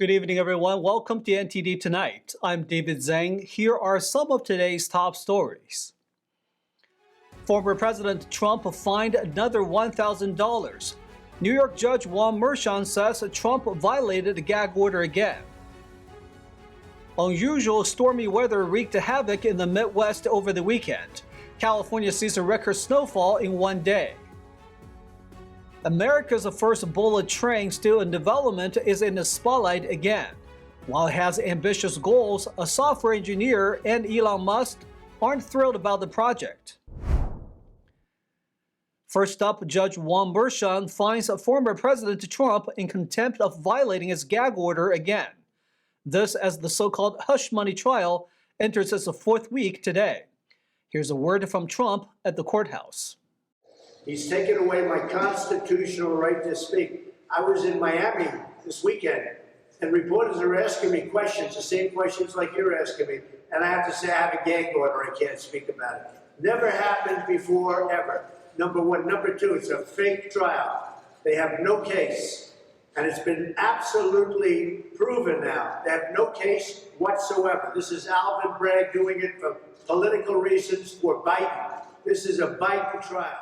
Good evening, everyone. Welcome to NTD Tonight. I'm David Zhang. Here are some of today's top stories. Former President Trump fined another $1,000. New York Judge Juan Merchan says Trump violated the gag order again. Unusual stormy weather wreaked havoc in the Midwest over the weekend. California sees a record snowfall in one day. America's first bullet train still in development is in the spotlight again. While it has ambitious goals, a software engineer and Elon Musk aren't thrilled about the project. First up, Judge Juan Merchan finds former President Trump in contempt of violating his gag order again. This as the so-called hush money trial enters its fourth week today. Here's a word from Trump at the courthouse. He's taken away my constitutional right to speak. I was in Miami this weekend, and reporters are asking me questions, the same questions like you're asking me, and I have to say I have a gag order, I can't speak about it. Never happened before, ever. Number one. Number two, it's a fake trial. They have no case, and it's been absolutely proven now. They have no case whatsoever. This is Alvin Bragg doing it for political reasons for Biden. This is a Biden trial.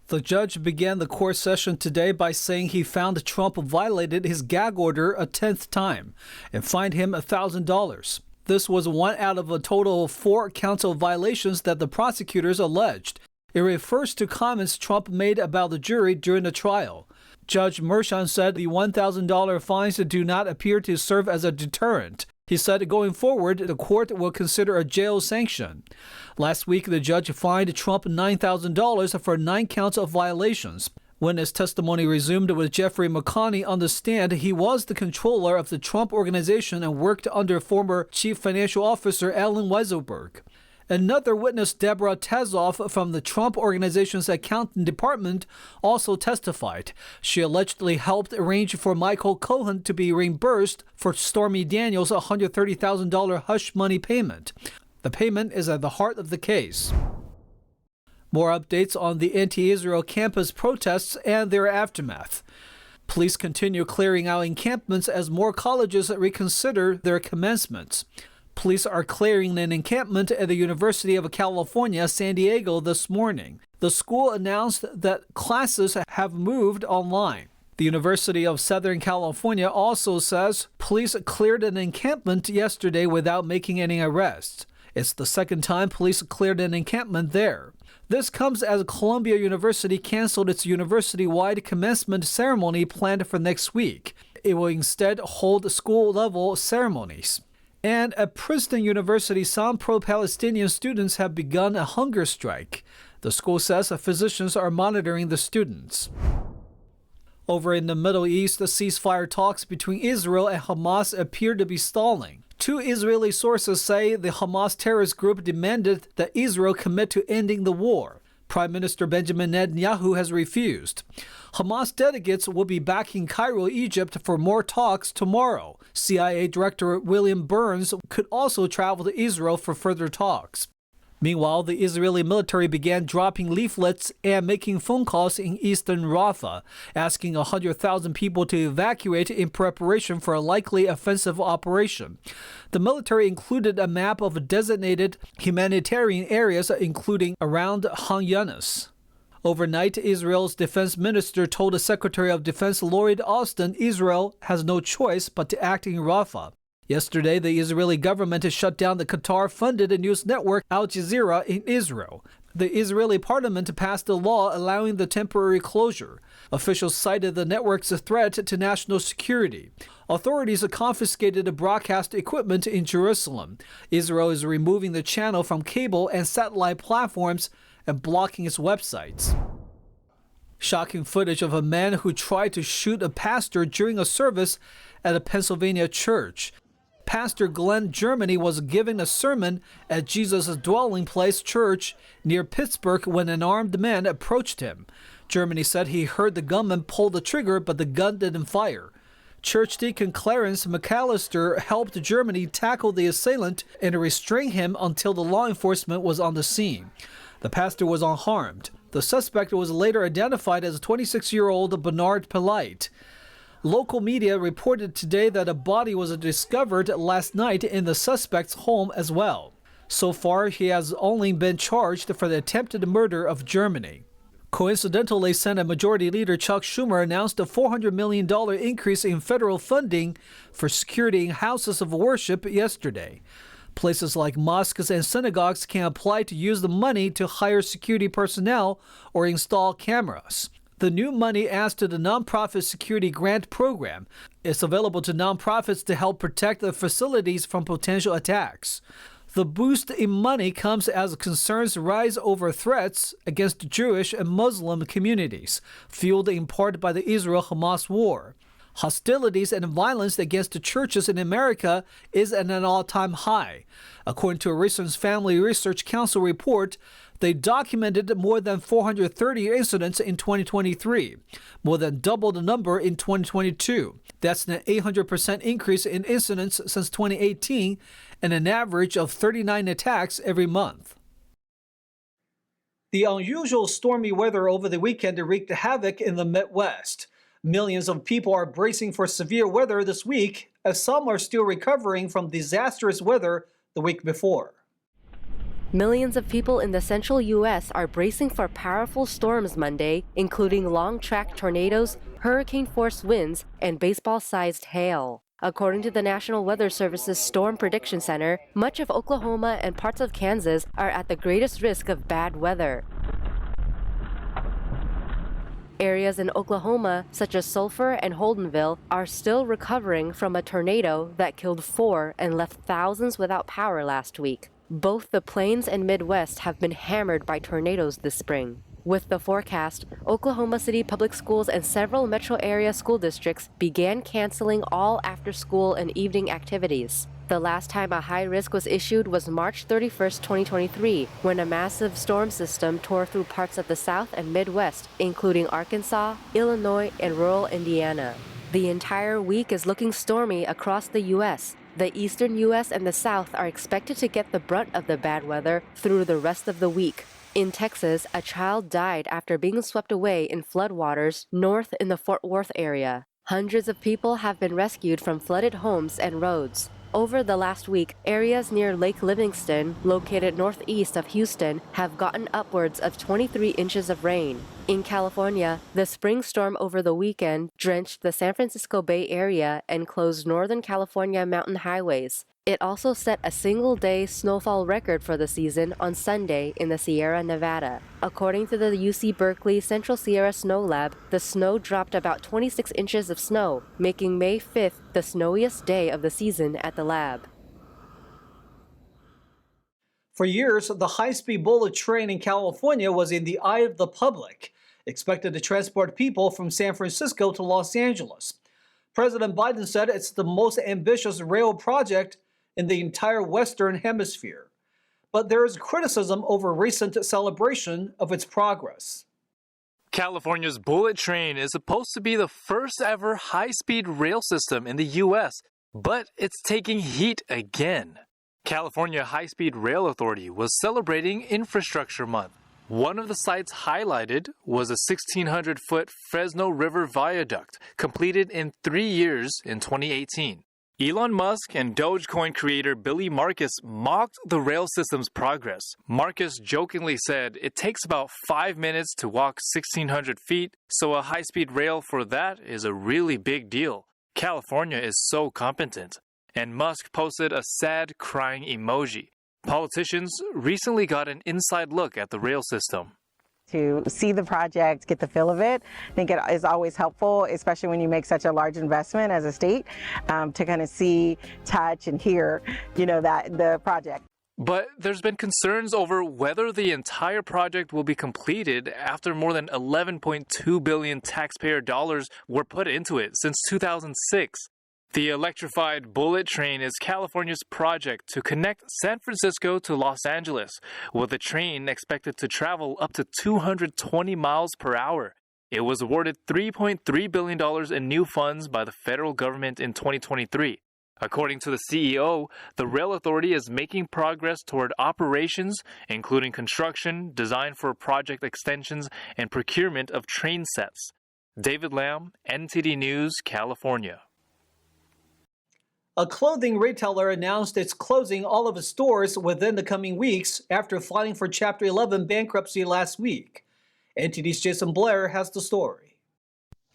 The judge began the court session today by saying he found Trump violated his gag order a 10th time and fined him $1,000. This was one out of a total of 4 counts of violations that the prosecutors alleged. It refers to comments Trump made about the jury during the trial. Judge Merchan said the $1,000 fines do not appear to serve as a deterrent. He said going forward, the court will consider a jail sanction. Last week, the judge fined Trump $9,000 for 9 counts of violations. When his testimony resumed with Jeffrey McConney on the stand, he was the controller of the Trump Organization and worked under former Chief Financial Officer Allen Weisselberg. Another witness, Deborah Tazoff from the Trump Organization's accounting department, also testified. She allegedly helped arrange for Michael Cohen to be reimbursed for Stormy Daniels' $130,000 hush money payment. The payment is at the heart of the case. More updates on the anti-Israel campus protests and their aftermath. Police continue clearing out encampments as more colleges reconsider their commencements. Police are clearing an encampment at the University of California, San Diego this morning. The school announced that classes have moved online. The University of Southern California also says police cleared an encampment yesterday without making any arrests. It's the second time police cleared an encampment there. This comes as Columbia University canceled its university-wide commencement ceremony planned for next week. It will instead hold school-level ceremonies. And at Princeton University, some pro-Palestinian students have begun a hunger strike. The school says physicians are monitoring the students. Over in the Middle East, the ceasefire talks between Israel and Hamas appear to be stalling. 2 Israeli sources say the Hamas terrorist group demanded that Israel commit to ending the war. Prime Minister Benjamin Netanyahu has refused. Hamas delegates will be back in Cairo, Egypt for more talks tomorrow. CIA Director William Burns could also travel to Israel for further talks. Meanwhile, the Israeli military began dropping leaflets and making phone calls in eastern Rafah, asking 100,000 people to evacuate in preparation for a likely offensive operation. The military included a map of designated humanitarian areas, including around Han Yunis. Overnight, Israel's defense minister told the Secretary of Defense Lloyd Austin Israel has no choice but to act in Rafah. Yesterday, the Israeli government shut down the Qatar-funded news network Al Jazeera in Israel. The Israeli parliament passed a law allowing the temporary closure. Officials cited the network's threat to national security. Authorities confiscated the broadcast equipment in Jerusalem. Israel is removing the channel from cable and satellite platforms and blocking its websites. Shocking footage of a man who tried to shoot a pastor during a service at a Pennsylvania church. Pastor Glenn Germany was giving a sermon at Jesus' dwelling place church near Pittsburgh when an armed man approached him. Germany said he heard the gunman pull the trigger, but the gun didn't fire. Church deacon Clarence McAllister helped Germany tackle the assailant and restrain him until the law enforcement was on the scene. The pastor was unharmed. The suspect was later identified as 26-year-old Bernard Polite. Local media reported today that a body was discovered last night in the suspect's home as well. So far, he has only been charged for the attempted murder of Germany. Coincidentally, Senate Majority Leader Chuck Schumer announced a $400 million increase in federal funding for security in houses of worship yesterday. Places like mosques and synagogues can apply to use the money to hire security personnel or install cameras. The new money adds to the Nonprofit Security Grant Program. It's available to nonprofits to help protect the facilities from potential attacks. The boost in money comes as concerns rise over threats against Jewish and Muslim communities, fueled in part by the Israel-Hamas war. Hostilities and violence against the churches in America is at an all-time high. According to a recent Family Research Council report, they documented more than 430 incidents in 2023, more than double the number in 2022. That's an 800% increase in incidents since 2018 and an average of 39 attacks every month. The unusual stormy weather over the weekend wreaked havoc in the Midwest. Millions of people are bracing for severe weather this week, as some are still recovering from disastrous weather the week before. Millions of people in the central U.S. are bracing for powerful storms Monday, including long-track tornadoes, hurricane-force winds, and baseball-sized hail. According to the National Weather Service's Storm Prediction Center, much of Oklahoma and parts of Kansas are at the greatest risk of bad weather. Areas in Oklahoma, such as Sulphur and Holdenville, are still recovering from a tornado that killed 4 and left thousands without power last week. Both the Plains and Midwest have been hammered by tornadoes this spring. With the forecast, Oklahoma City Public Schools and several metro area school districts began canceling all after-school and evening activities. The last time a high risk was issued was March 31, 2023, when a massive storm system tore through parts of the South and Midwest, including Arkansas, Illinois, and rural Indiana. The entire week is looking stormy across the U.S. The eastern U.S. and the South are expected to get the brunt of the bad weather through the rest of the week. In Texas, a child died after being swept away in floodwaters north in the Fort Worth area. Hundreds of people have been rescued from flooded homes and roads. Over the last week, areas near Lake Livingston, located northeast of Houston, have gotten upwards of 23 inches of rain. In California, the spring storm over the weekend drenched the San Francisco Bay Area and closed Northern California mountain highways. It also set a single-day snowfall record for the season on Sunday in the Sierra Nevada. According to the UC Berkeley Central Sierra Snow Lab, the snow dropped about 26 inches of snow, making May 5th the snowiest day of the season at the lab. For years, the high-speed bullet train in California was in the eye of the public, expected to transport people from San Francisco to Los Angeles. President Biden said it's the most ambitious rail project in the entire Western Hemisphere. But there is criticism over recent celebration of its progress. California's bullet train is supposed to be the first ever high-speed rail system in the U.S., but it's taking heat again. California High-Speed Rail Authority was celebrating Infrastructure Month. One of the sites highlighted was a 1,600-foot Fresno River viaduct completed in 3 years in 2018. Elon Musk and Dogecoin creator Billy Marcus mocked the rail system's progress. Marcus jokingly said it takes about 5 minutes to walk 1,600 feet, so a high-speed rail for that is a really big deal. California is so competent. And Musk posted a sad crying emoji. Politicians recently got an inside look at the rail system. To see the project, get the feel of it, I think it is always helpful, especially when you make such a large investment as a state, to kind of see, touch, and hear, that the project. But there's been concerns over whether the entire project will be completed after more than $11.2 billion taxpayer dollars were put into it since 2006. The electrified bullet train is California's project to connect San Francisco to Los Angeles, with the train expected to travel up to 220 miles per hour. It was awarded $3.3 billion in new funds by the federal government in 2023. According to the CEO, the Rail Authority is making progress toward operations, including construction, design for project extensions, and procurement of train sets. David Lamb, NTD News, California. A clothing retailer announced it's closing all of its stores within the coming weeks after filing for Chapter 11 bankruptcy last week. NTD's Jason Blair has the story.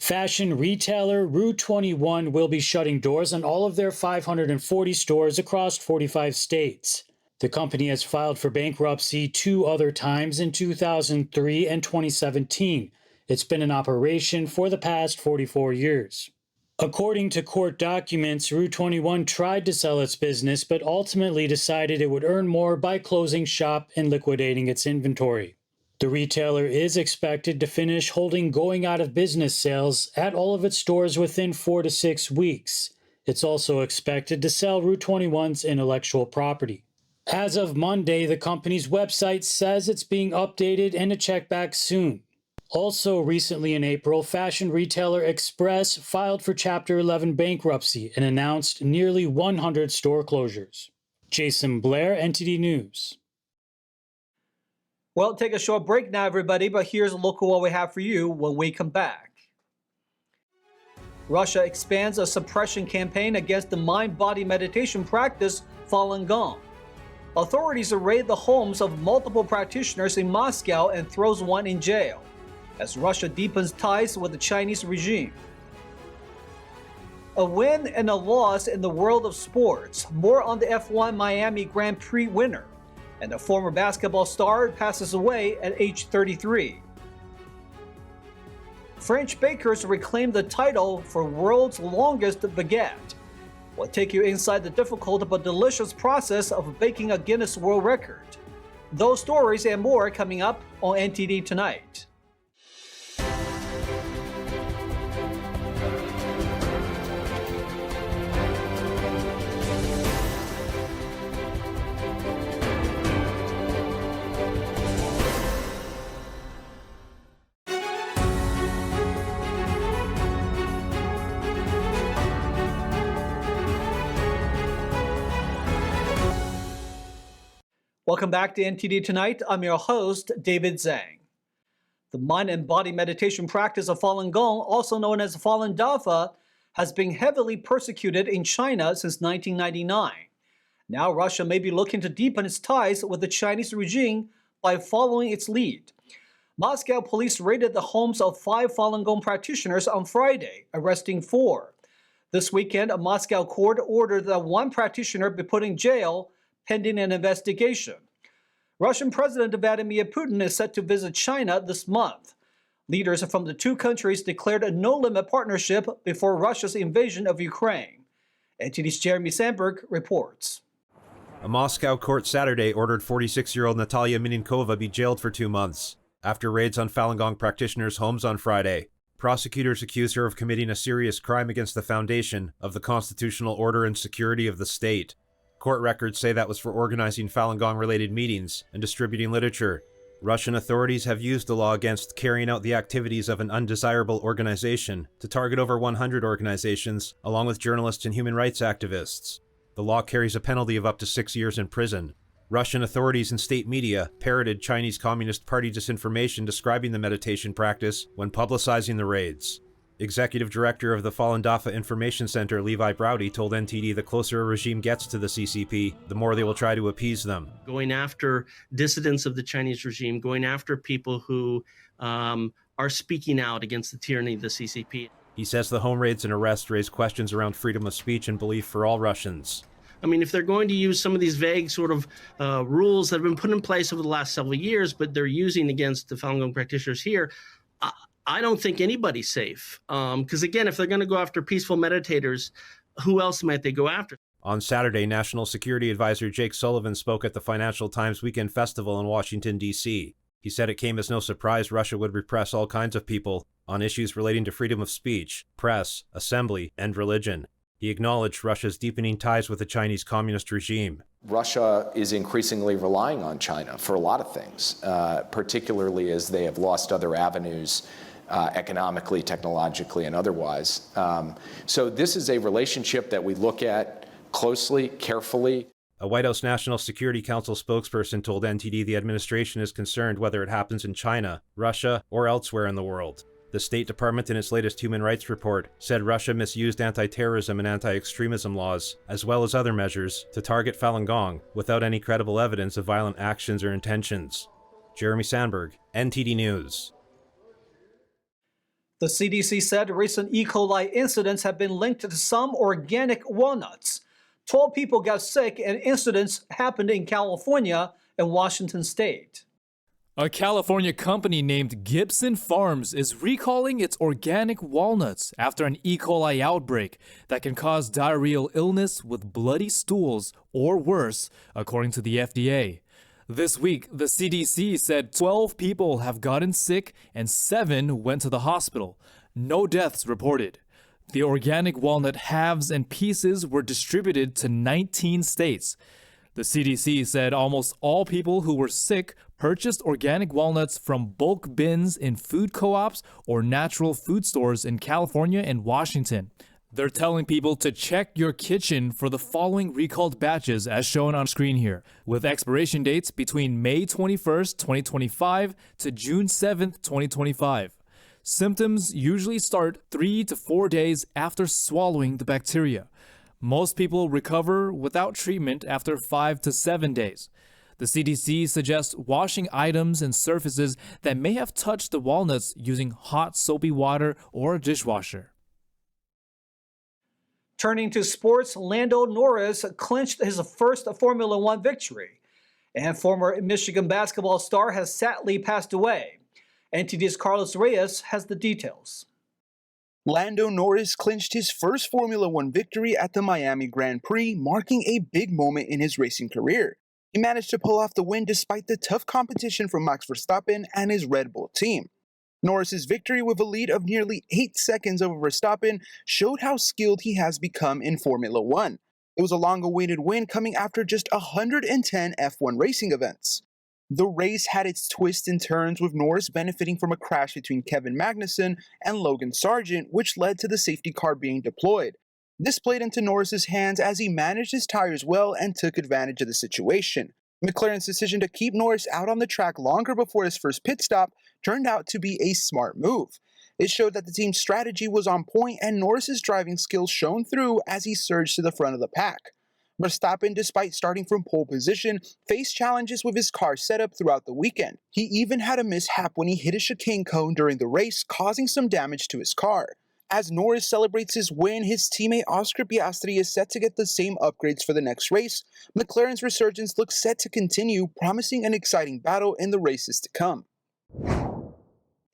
Fashion retailer Rue 21 will be shutting doors on all of their 540 stores across 45 states. The company has filed for bankruptcy 2 other times in 2003 and 2017. It's been in operation for the past 44 years. According to court documents, Rue 21 tried to sell its business, but ultimately decided it would earn more by closing shop and liquidating its inventory. The retailer is expected to finish holding going out of business sales at all of its stores within 4 to 6 weeks. It's also expected to sell Rue 21's intellectual property. As of Monday, the company's website says it's being updated and to check back soon. Also recently in April, fashion retailer Express filed for Chapter 11 bankruptcy and announced nearly 100 store closures. Jason Blair, NTD News. Well, take a short break now, everybody, but here's a look at what we have for you when we come back. Russia expands a suppression campaign against the mind-body meditation practice Falun Gong. Authorities raid the homes of multiple practitioners in Moscow and throws one in jail as Russia deepens ties with the Chinese regime. A win and a loss in the world of sports. More on the F1 Miami Grand Prix winner. And a former basketball star passes away at age 33. French bakers reclaim the title for world's longest baguette. We'll take you inside the difficult but delicious process of baking a Guinness World Record. Those stories and more coming up on NTD Tonight. Welcome back to NTD Tonight. I'm your host, David Zhang. The mind and body meditation practice of Falun Gong, also known as Falun Dafa, has been heavily persecuted in China since 1999. Now Russia may be looking to deepen its ties with the Chinese regime by following its lead. Moscow police raided the homes of 5 Falun Gong practitioners on Friday, arresting 4. This weekend, a Moscow court ordered that 1 practitioner be put in jail pending an investigation. Russian President Vladimir Putin is set to visit China this month. Leaders from the 2 countries declared a no-limit partnership before Russia's invasion of Ukraine. NTD's Jeremy Sandberg reports. A Moscow court Saturday ordered 46-year-old Natalia Mininkova be jailed for 2 months after raids on Falun Gong practitioners' homes on Friday. Prosecutors accuse her of committing a serious crime against the foundation of the constitutional order and security of the state. Court records say that was for organizing Falun Gong-related meetings and distributing literature. Russian authorities have used the law against carrying out the activities of an undesirable organization to target over 100 organizations, along with journalists and human rights activists. The law carries a penalty of up to 6 years in prison. Russian authorities and state media parroted Chinese Communist Party disinformation describing the meditation practice when publicizing the raids. Executive Director of the Falun Dafa Information Center, Levi Browdy, told NTD the closer a regime gets to the CCP, the more they will try to appease them. Going after dissidents of the Chinese regime, going after people who are speaking out against the tyranny of the CCP. He says the home raids and arrests raise questions around freedom of speech and belief for all Russians. I mean, if they're going to use some of these vague sort of rules that have been put in place over the last several years, but they're using against the Falun Gong practitioners here, I don't think anybody's safe. Because again, if they're going to go after peaceful meditators, who else might they go after? On Saturday, National Security Advisor Jake Sullivan spoke at the Financial Times Weekend Festival in Washington, D.C. He said it came as no surprise Russia would repress all kinds of people on issues relating to freedom of speech, press, assembly, and religion. He acknowledged Russia's deepening ties with the Chinese Communist regime. Russia is increasingly relying on China for a lot of things, particularly as they have lost other avenues economically, technologically, and otherwise. So this is a relationship that we look at closely, carefully. A White House National Security Council spokesperson told NTD the administration is concerned whether it happens in China, Russia, or elsewhere in the world. The State Department in its latest human rights report said Russia misused anti-terrorism and anti-extremism laws, as well as other measures, to target Falun Gong without any credible evidence of violent actions or intentions. Jeremy Sandberg, NTD News. The CDC said recent E. coli incidents have been linked to some organic walnuts. 12 people got sick and incidents happened in California and Washington state. A California company named Gibson Farms is recalling its organic walnuts after an E. coli outbreak that can cause diarrheal illness with bloody stools or worse, according to the FDA. This week, the CDC said 12 people have gotten sick and 7 went to the hospital. No deaths reported. The organic walnut halves and pieces were distributed to 19 states. The CDC said almost all people who were sick purchased organic walnuts from bulk bins in food co-ops or natural food stores in California and Washington. They're telling people to check your kitchen for the following recalled batches as shown on screen here, with expiration dates between May 21st, 2025 to June 7th, 2025. Symptoms usually start 3 to 4 days after swallowing the bacteria. Most people recover without treatment after 5 to 7 days. The CDC suggests washing items and surfaces that may have touched the walnuts using hot soapy water or a dishwasher. Turning to sports, Lando Norris clinched his first Formula One victory, and former Michigan basketball star has sadly passed away. NTD's Carlos Reyes has the details. Lando Norris clinched his first Formula One victory at the Miami Grand Prix, marking a big moment in his racing career. He managed to pull off the win despite the tough competition from Max Verstappen and his Red Bull team. Norris's victory with a lead of nearly 8 seconds over Verstappen showed how skilled he has become in Formula One. It was a long-awaited win coming after just 110 F1 racing events. The race had its twists and turns, with Norris benefiting from a crash between Kevin Magnussen and Logan Sargent, which led to the safety car being deployed. This played into Norris's hands as he managed his tires well and took advantage of the situation. McLaren's decision to keep Norris out on the track longer before his first pit stop turned out to be a smart move. It showed that the team's strategy was on point and Norris's driving skills shone through as he surged to the front of the pack. Verstappen, despite starting from pole position, faced challenges with his car setup throughout the weekend. He even had a mishap when he hit a chicane cone during the race, causing some damage to his car. As Norris celebrates his win, his teammate Oscar Piastri is set to get the same upgrades for the next race. McLaren's resurgence looks set to continue, promising an exciting battle in the races to come.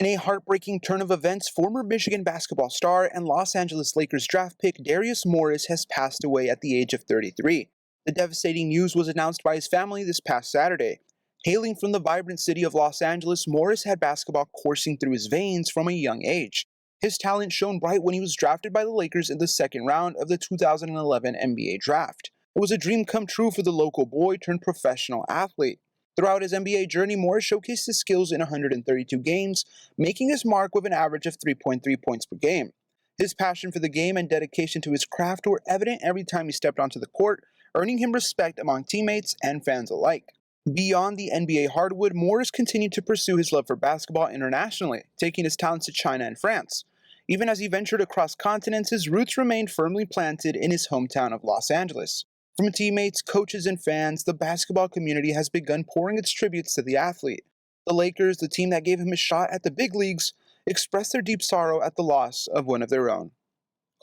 In a heartbreaking turn of events, former Michigan basketball star and Los Angeles Lakers draft pick Darius Morris has passed away at the age of 33. The devastating news was announced by his family this past Saturday. Hailing from the vibrant city of Los Angeles, Morris had basketball coursing through his veins from a young age. His talent shone bright when he was drafted by the Lakers in the second round of the 2011 NBA draft. It was a dream come true for the local boy turned professional athlete. Throughout his NBA journey, Morris showcased his skills in 132 games, making his mark with an average of 3.3 points per game. His passion for the game and dedication to his craft were evident every time he stepped onto the court, earning him respect among teammates and fans alike. Beyond the NBA hardwood, Morris continued to pursue his love for basketball internationally, taking his talents to China and France. Even as he ventured across continents, his roots remained firmly planted in his hometown of Los Angeles. From teammates, coaches, and fans, the basketball community has begun pouring its tributes to the athlete. The Lakers, the team that gave him a shot at the big leagues, expressed their deep sorrow at the loss of one of their own.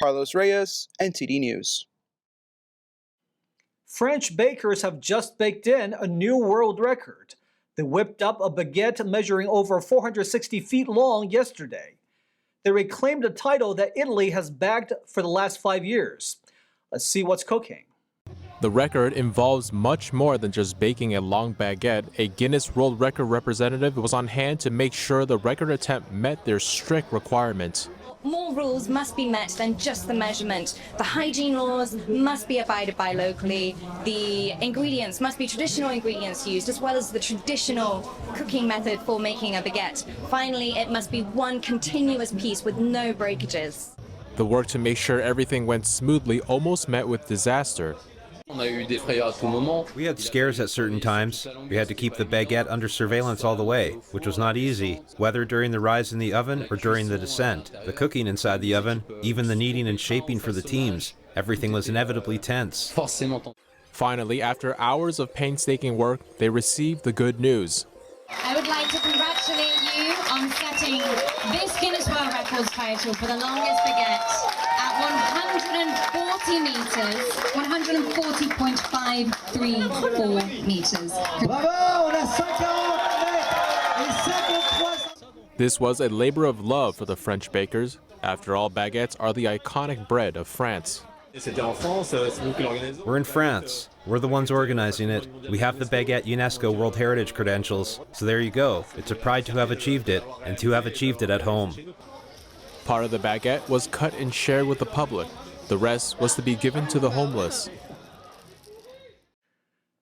Carlos Reyes, NTD News. French bakers have just baked in a new world record. They whipped up a baguette measuring over 460 feet long yesterday. They reclaimed a title that Italy has bagged for the last 5 years. Let's see what's cooking. The record involves much more than just baking a long baguette. A Guinness World Record representative was on hand to make sure the record attempt met their strict requirements. More rules must be met than just the measurement. The hygiene laws must be abided by locally. The ingredients must be traditional ingredients used, as well as the traditional cooking method for making a baguette. Finally, it must be one continuous piece with no breakages. The work to make sure everything went smoothly almost met with disaster. We had scares at certain times. We had to keep the baguette under surveillance all the way, which was not easy, whether during the rise in the oven or during the descent. The cooking inside the oven, even the kneading and shaping for the teams, everything was inevitably tense. Finally, after hours of painstaking work, they received the good news. I would like to congratulate you on setting this Guinness World Records title for the longest baguette at 140 meters, 140.534 meters. This was a labor of love for the French bakers. After all, baguettes are the iconic bread of France. We're in France. We're the ones organizing it. We have the Baguette UNESCO World Heritage credentials. So there you go. It's a pride to have achieved it, and to have achieved it at home. Part of the baguette was cut and shared with the public. The rest was to be given to the homeless.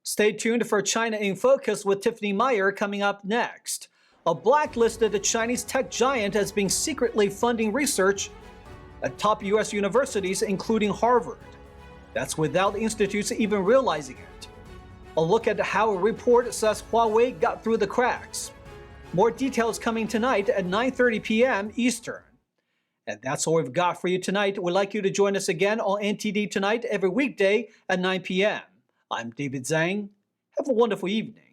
Stay tuned for China in Focus with Tiffany Meyer coming up next. A blacklisted Chinese tech giant has been secretly funding research at top U.S. universities, including Harvard. That's without the institutes even realizing it. A look at how a report says Huawei got through the cracks. More details coming tonight at 9:30 p.m. Eastern. And that's all we've got for you tonight. We'd like you to join us again on NTD Tonight every weekday at 9 p.m. I'm David Zhang. Have a wonderful evening.